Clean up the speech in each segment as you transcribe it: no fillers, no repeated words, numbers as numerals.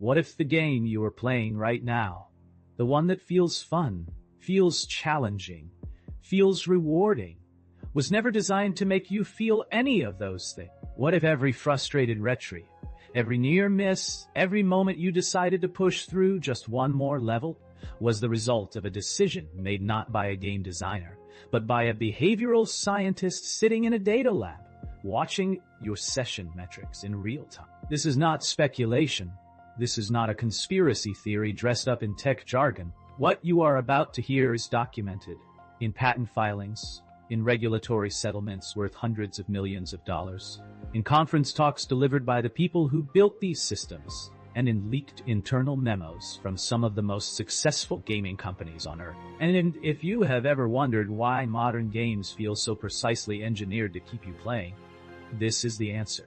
What if the game you are playing right now, the one that feels fun, feels challenging, feels rewarding, was never designed to make you feel any of those things? What if every frustrated retry, every near miss, every moment you decided to push through just one more level was the result of a decision made not by a game designer, but by a behavioral scientist sitting in a data lab, watching your session metrics in real time? This is not speculation. This is not a conspiracy theory dressed up in tech jargon. What you are about to hear is documented in patent filings, in regulatory settlements worth hundreds of millions of dollars, in conference talks delivered by the people who built these systems, and in leaked internal memos from some of the most successful gaming companies on Earth. And if you have ever wondered why modern games feel so precisely engineered to keep you playing, this is the answer.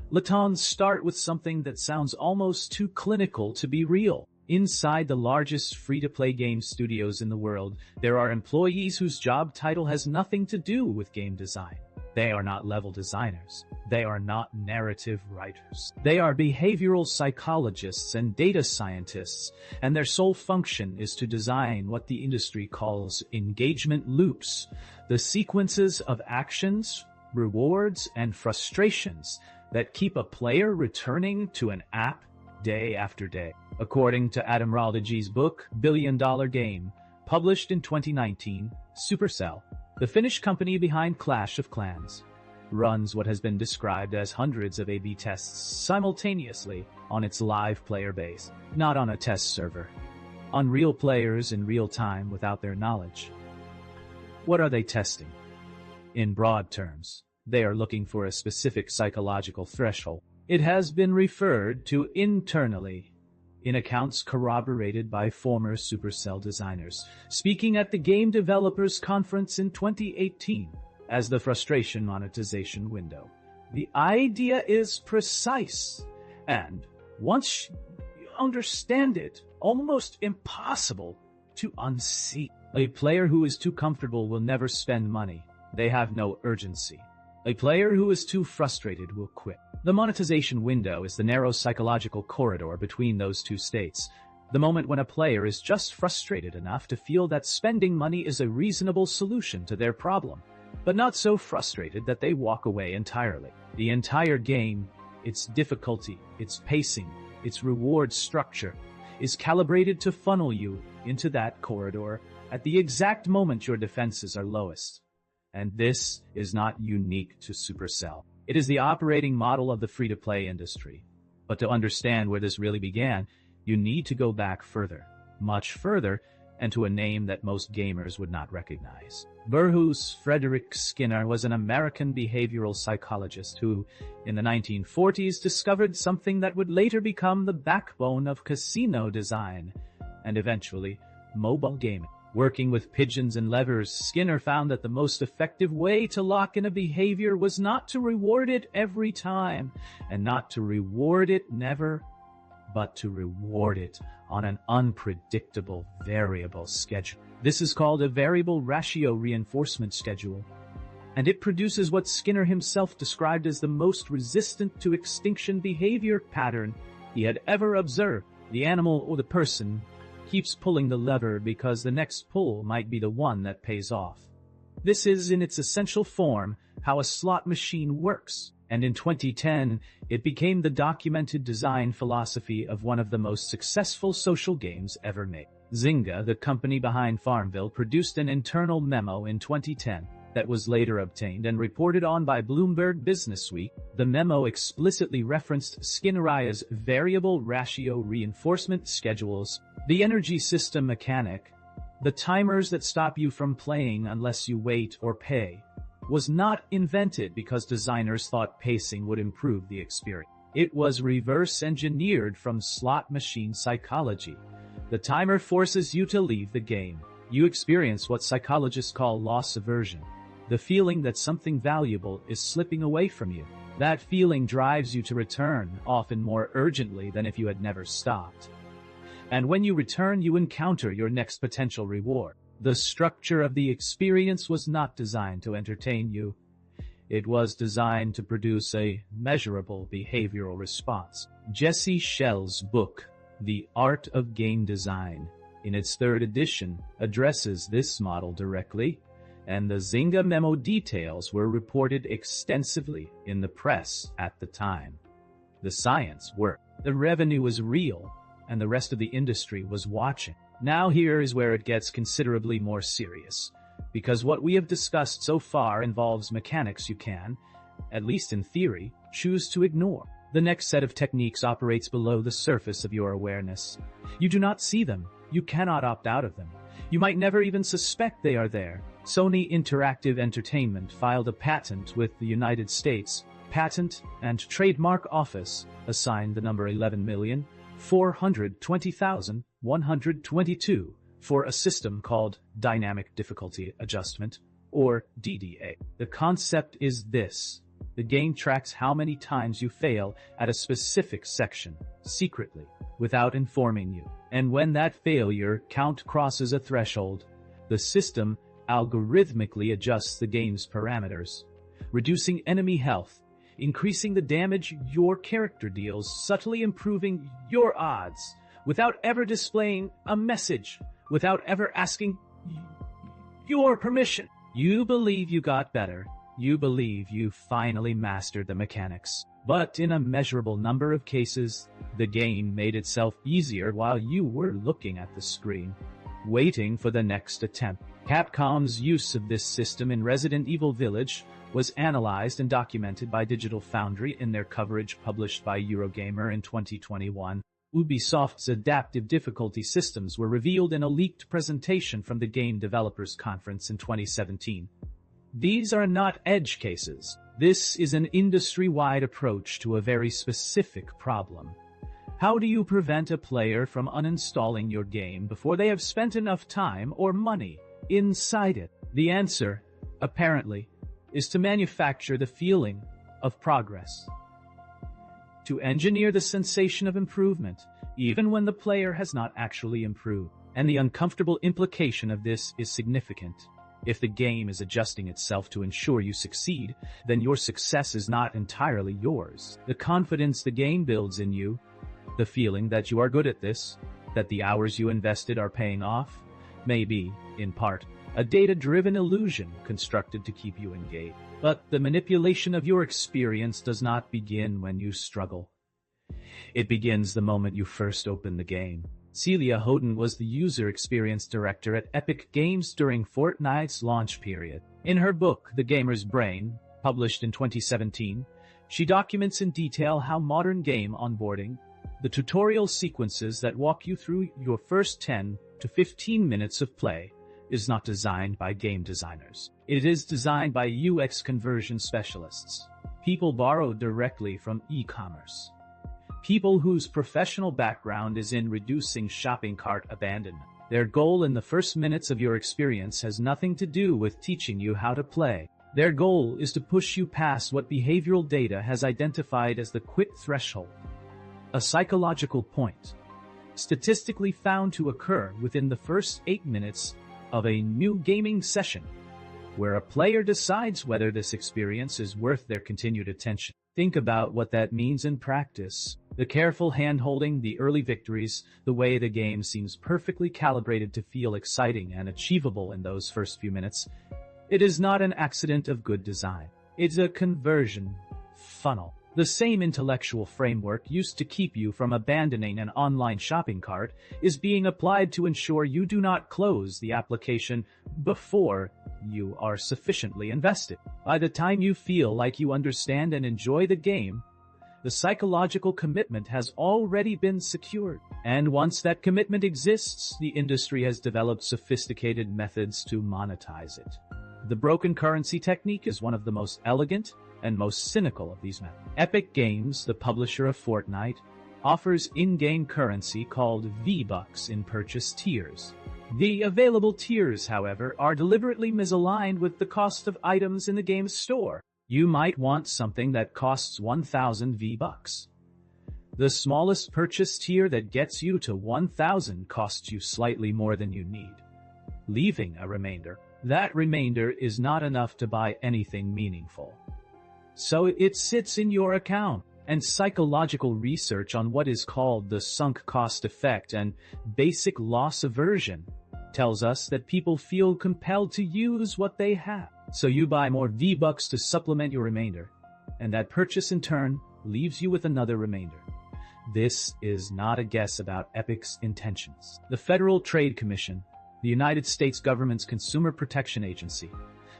Let's start with something that sounds almost too clinical to be real. Inside the largest free-to-play game studios in the world, there are employees whose job title has nothing to do with game design. They are not level designers. They are not narrative writers. They are behavioral psychologists and data scientists, and their sole function is to design what the industry calls engagement loops, the sequences of actions, rewards, and frustrations that keep a player returning to an app day after day. According to Adam Raldaji's book, $1 Billion Game, published in 2019, Supercell, the Finnish company behind Clash of Clans, runs what has been described as hundreds of A/B tests simultaneously on its live player base, not on a test server, on real players in real time without their knowledge. What are they testing? In broad terms, they are looking for a specific psychological threshold. It has been referred to internally in accounts corroborated by former Supercell designers, speaking at the Game Developers Conference in 2018 as the frustration monetization window. The idea is precise, and once you understand it, almost impossible to unsee. A player who is too comfortable will never spend money. They have no urgency. A player who is too frustrated will quit. The monetization window is the narrow psychological corridor between those two states, the moment when a player is just frustrated enough to feel that spending money is a reasonable solution to their problem, but not so frustrated that they walk away entirely. The entire game, its difficulty, its pacing, its reward structure, is calibrated to funnel you into that corridor at the exact moment your defenses are lowest. And this is not unique to Supercell. It is the operating model of the free-to-play industry. But to understand where this really began, you need to go back further, much further, and to a name that most gamers would not recognize. Bruce Frederick Skinner was an American behavioral psychologist who, in the 1940s, discovered something that would later become the backbone of casino design, and eventually, mobile gaming. Working with pigeons and levers, Skinner found that the most effective way to lock in a behavior was not to reward it every time, and not to reward it never, but to reward it on an unpredictable variable schedule. This is called a variable ratio reinforcement schedule, and it produces what Skinner himself described as the most resistant to extinction behavior pattern he had ever observed. The animal or the person keeps pulling the lever because the next pull might be the one that pays off. This is, in its essential form, how a slot machine works, and in 2010, it became the documented design philosophy of one of the most successful social games ever made. Zynga, the company behind Farmville, produced an internal memo in 2010 that was later obtained and reported on by Bloomberg Businessweek. The memo explicitly referenced Skinneria's variable ratio reinforcement schedules, the energy system mechanic, the timers that stop you from playing unless you wait or pay, was not invented because designers thought pacing would improve the experience. It was reverse engineered from slot machine psychology. The timer forces you to leave the game. You experience what psychologists call loss aversion, the feeling that something valuable is slipping away from you. That feeling drives you to return, often more urgently than if you had never stopped. And when you return, you encounter your next potential reward. The structure of the experience was not designed to entertain you. It was designed to produce a measurable behavioral response. Jesse Schell's book, The Art of Game Design, in its third edition, addresses this model directly, and the Zynga memo details were reported extensively in the press at the time. The science worked, the revenue was real, and the rest of the industry was watching. Now here is where it gets considerably more serious, because what we have discussed so far involves mechanics you can, at least in theory, choose to ignore. The next set of techniques operates below the surface of your awareness. You do not see them. You cannot opt out of them. You might never even suspect they are there. Sony Interactive Entertainment filed a patent with the United States Patent and Trademark Office, assigned the number 11,420,122 for a system called Dynamic Difficulty Adjustment, or DDA. The concept is this. The game tracks how many times you fail at a specific section, secretly, without informing you. And when that failure count crosses a threshold, the system algorithmically adjusts the game's parameters, reducing enemy health, increasing the damage your character deals, subtly improving your odds, without ever displaying a message, without ever asking your permission. You believe you got better. You believe you finally mastered the mechanics. But in a measurable number of cases, the game made itself easier while you were looking at the screen, waiting for the next attempt. Capcom's use of this system in Resident Evil Village was analyzed and documented by Digital Foundry in their coverage published by Eurogamer in 2021. Ubisoft's adaptive difficulty systems were revealed in a leaked presentation from the Game Developers Conference in 2017. These are not edge cases. This is an industry-wide approach to a very specific problem. How do you prevent a player from uninstalling your game before they have spent enough time or money inside it? The answer, apparently, is to manufacture the feeling of progress. To engineer the sensation of improvement, even when the player has not actually improved. And the uncomfortable implication of this is significant. If the game is adjusting itself to ensure you succeed, then your success is not entirely yours. The confidence the game builds in you, the feeling that you are good at this, that the hours you invested are paying off, may be, in part, a data-driven illusion constructed to keep you engaged. But the manipulation of your experience does not begin when you struggle. It begins the moment you first open the game. Celia Houghton was the user experience director at Epic Games during Fortnite's launch period. In her book, The Gamer's Brain, published in 2017, she documents in detail how modern game onboarding, the tutorial sequences that walk you through your first 10 to 15 minutes of play, is not designed by game designers. It is designed by UX conversion specialists, people borrowed directly from e-commerce, people whose professional background is in reducing shopping cart abandonment. Their goal in the first minutes of your experience has nothing to do with teaching you how to play. Their goal is to push you past what behavioral data has identified as the quit threshold, a psychological point, statistically found to occur within the first 8 minutes of a new gaming session, where a player decides whether this experience is worth their continued attention. Think about what that means in practice. The careful hand-holding, the early victories, the way the game seems perfectly calibrated to feel exciting and achievable in those first few minutes. It is not an accident of good design. It's a conversion funnel. The same intellectual framework used to keep you from abandoning an online shopping cart is being applied to ensure you do not close the application before you are sufficiently invested. By the time you feel like you understand and enjoy the game, the psychological commitment has already been secured. And once that commitment exists, the industry has developed sophisticated methods to monetize it. The broken currency technique is one of the most elegant and most cynical of these methods. Epic Games, the publisher of Fortnite, offers in-game currency called V-Bucks in purchase tiers. The available tiers, however, are deliberately misaligned with the cost of items in the game's store. You might want something that costs 1,000 V-Bucks. The smallest purchase tier that gets you to 1,000 costs you slightly more than you need, leaving a remainder. That remainder is not enough to buy anything meaningful. so it sits in your account. And psychological research on what is called the sunk cost effect and basic loss aversion tells us that people feel compelled to use what they have. So you buy more V-Bucks to supplement your remainder, and that purchase in turn leaves you with another remainder. This is not a guess about Epic's intentions. The Federal Trade Commission, the United States government's consumer protection agency,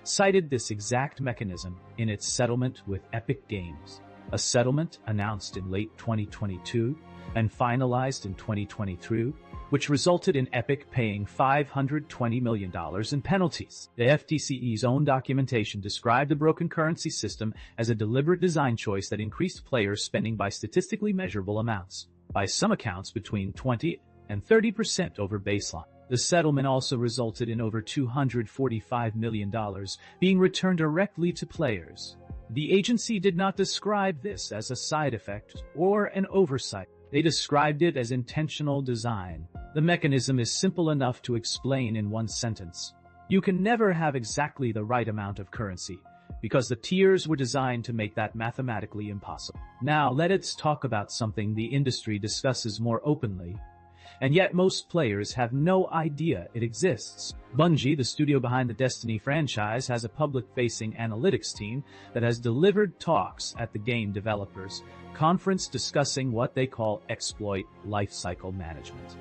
cited this exact mechanism in its settlement with Epic Games, a settlement announced in late 2022 and finalized in 2023, which resulted in Epic paying $520 million in penalties. The FTC's own documentation described the broken currency system as a deliberate design choice that increased players' spending by statistically measurable amounts, by some accounts between 20 and 30% over baseline. The settlement also resulted in over $245 million being returned directly to players. The agency did not describe this as a side effect or an oversight. They described it as intentional design. The mechanism is simple enough to explain in one sentence. You can never have exactly the right amount of currency, because the tiers were designed to make that mathematically impossible. Now, let's talk about something the industry discusses more openly, and yet most players have no idea it exists. Bungie, the studio behind the Destiny franchise, has a public-facing analytics team that has delivered talks at the game developers conference discussing what they call exploit lifecycle management.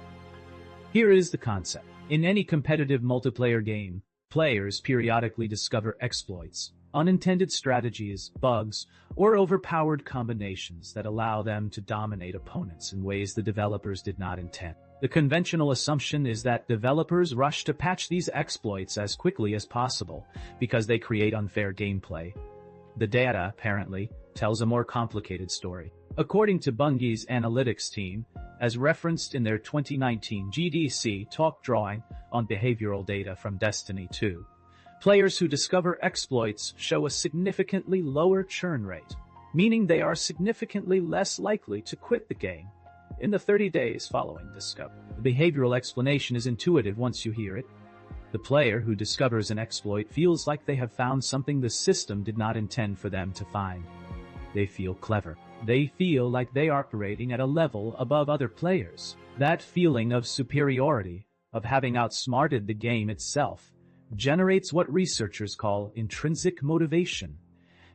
Here is the concept. In any competitive multiplayer game, players periodically discover exploits, unintended strategies, bugs, or overpowered combinations that allow them to dominate opponents in ways the developers did not intend. The conventional assumption is that developers rush to patch these exploits as quickly as possible because they create unfair gameplay. The data, apparently, tells a more complicated story. According to Bungie's analytics team, as referenced in their 2019 GDC talk drawing on behavioral data from Destiny 2, players who discover exploits show a significantly lower churn rate, meaning they are significantly less likely to quit the game in the 30 days following discovery. The behavioral explanation is intuitive once you hear it. The player who discovers an exploit feels like they have found something the system did not intend for them to find. They feel clever. They feel like they are operating at a level above other players. That feeling of superiority, of having outsmarted the game itself, generates what researchers call intrinsic motivation,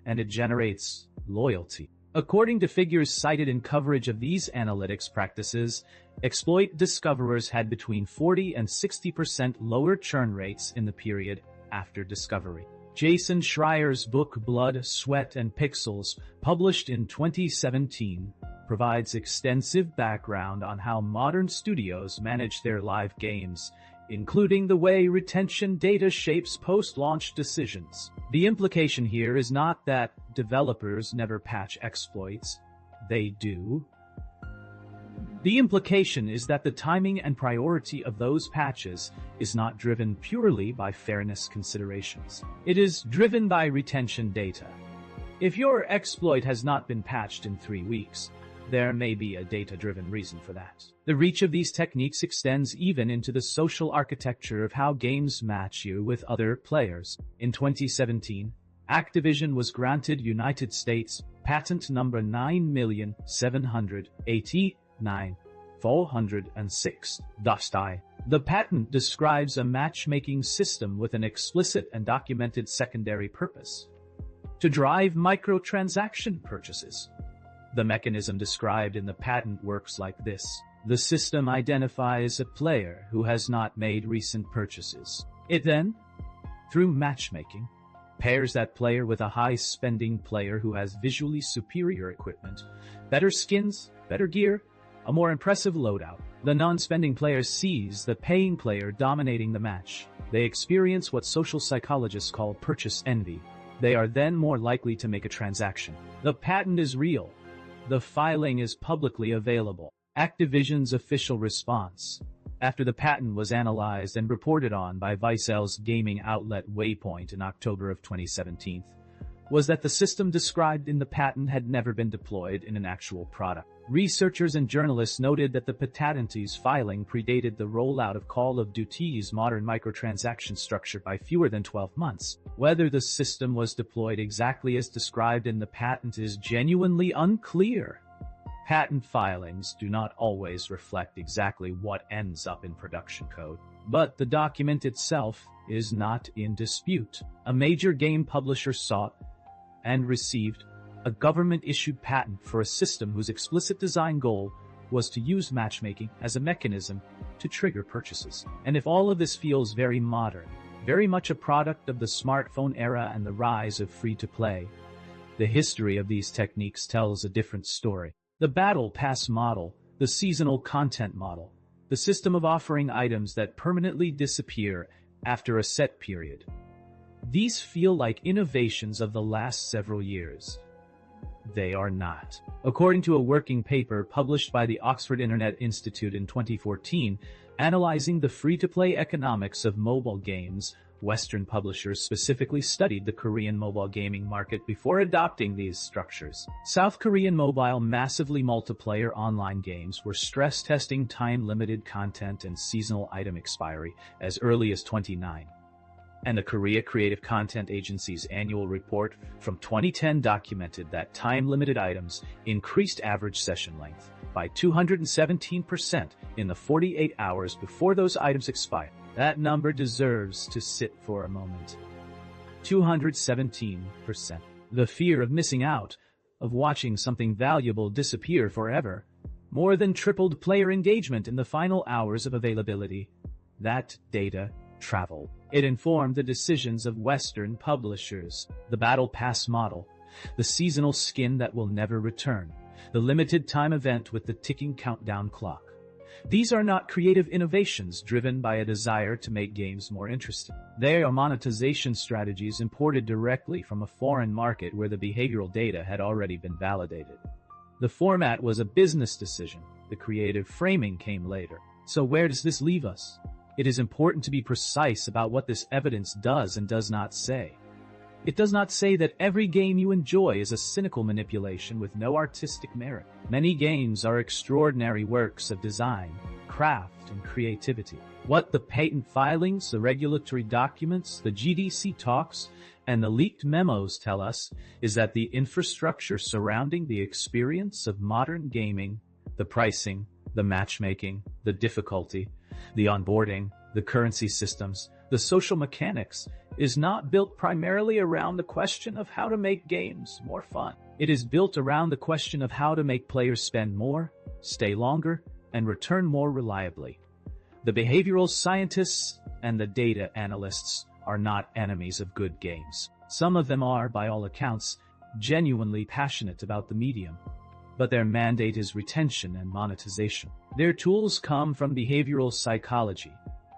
and it generates loyalty. According to figures cited in coverage of these analytics practices, exploit discoverers had between 40 and 60% lower churn rates in the period after discovery. Jason Schreier's book Blood, Sweat, and Pixels, published in 2017, provides extensive background on how modern studios manage their live games, including the way retention data shapes post-launch decisions. The implication here is not that developers never patch exploits. They do. The implication is that the timing and priority of those patches is not driven purely by fairness considerations. It is driven by retention data. If your exploit has not been patched in 3 weeks, there may be a data-driven reason for that. The reach of these techniques extends even into the social architecture of how games match you with other players. In 2017, Activision was granted United States patent number 9789406-I. The patent describes a matchmaking system with an explicit and documented secondary purpose: to drive microtransaction purchases. The mechanism described in the patent works like this. The system identifies a player who has not made recent purchases. It then, through matchmaking, pairs that player with a high-spending player who has visually superior equipment, better skins, better gear, a more impressive loadout. The non-spending player sees the paying player dominating the match. They experience what social psychologists call purchase envy. They are then more likely to make a transaction. The patent is real. The filing is publicly available. Activision's official response, after the patent was analyzed and reported on by Vicel's gaming outlet Waypoint in October of 2017, was that the system described in the patent had never been deployed in an actual product. Researchers and journalists noted that the patentee's filing predated the rollout of Call of Duty's modern microtransaction structure by fewer than 12 months. Whether the system was deployed exactly as described in the patent is genuinely unclear. Patent filings do not always reflect exactly what ends up in production code, but the document itself is not in dispute. A major game publisher sought and received a government-issued patent for a system whose explicit design goal was to use matchmaking as a mechanism to trigger purchases. And if all of this feels very modern, very much a product of the smartphone era and the rise of free-to-play, the history of these techniques tells a different story. The Battle Pass model, the seasonal content model, the system of offering items that permanently disappear after a set period. These feel like innovations of the last several years. They are not. According to a working paper published by the Oxford Internet Institute in 2014, analyzing the free-to-play economics of mobile games, Western publishers specifically studied the Korean mobile gaming market before adopting these structures. South Korean mobile massively multiplayer online games were stress-testing time-limited content and seasonal item expiry as early as 2009. And the Korea Creative Content Agency's annual report from 2010 documented that time-limited items increased average session length by 217% in the 48 hours before those items expire. That number deserves to sit for a moment. 217%. The fear of missing out, of watching something valuable disappear forever, more than tripled player engagement in the final hours of availability. That data traveled. It informed the decisions of Western publishers. The Battle Pass model, the seasonal skin that will never return, the limited time event with the ticking countdown clock. These are not creative innovations driven by a desire to make games more interesting. They are monetization strategies imported directly from a foreign market where the behavioral data had already been validated. The format was a business decision. The creative framing came later. So where does this leave us? It is important to be precise about what this evidence does and does not say. It does not say that every game you enjoy is a cynical manipulation with no artistic merit. Many games are extraordinary works of design, craft, and creativity. What the patent filings, the regulatory documents, the GDC talks, and the leaked memos tell us is that the infrastructure surrounding the experience of modern gaming, the pricing, the matchmaking, the difficulty, the onboarding, the currency systems, the social mechanics, is not built primarily around the question of how to make games more fun. It is built around the question of how to make players spend more, stay longer, and return more reliably. The behavioral scientists and the data analysts are not enemies of good games. Some of them are, by all accounts, genuinely passionate about the medium, but their mandate is retention and monetization. Their tools come from behavioral psychology,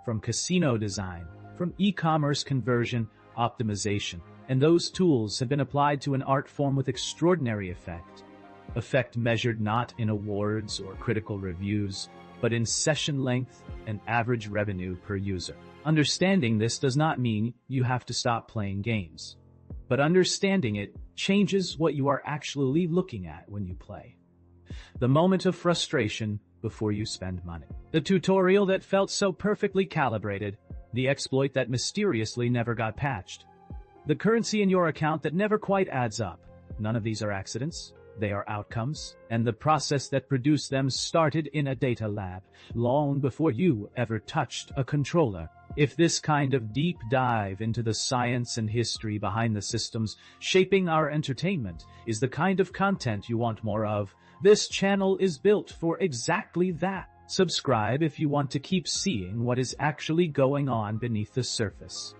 from casino design, from e-commerce conversion optimization, and those tools have been applied to an art form with extraordinary effect. Effect measured not in awards or critical reviews, but in session length and average revenue per user. Understanding this does not mean you have to stop playing games, but understanding it changes what you are actually looking at when you play. The moment of frustration before you spend money. The tutorial that felt so perfectly calibrated. The exploit that mysteriously never got patched. The currency in your account that never quite adds up. None of these are accidents. They are outcomes. And the process that produced them started in a data lab, long before you ever touched a controller. If this kind of deep dive into the science and history behind the systems shaping our entertainment is the kind of content you want more of, this channel is built for exactly that. Subscribe if you want to keep seeing what is actually going on beneath the surface.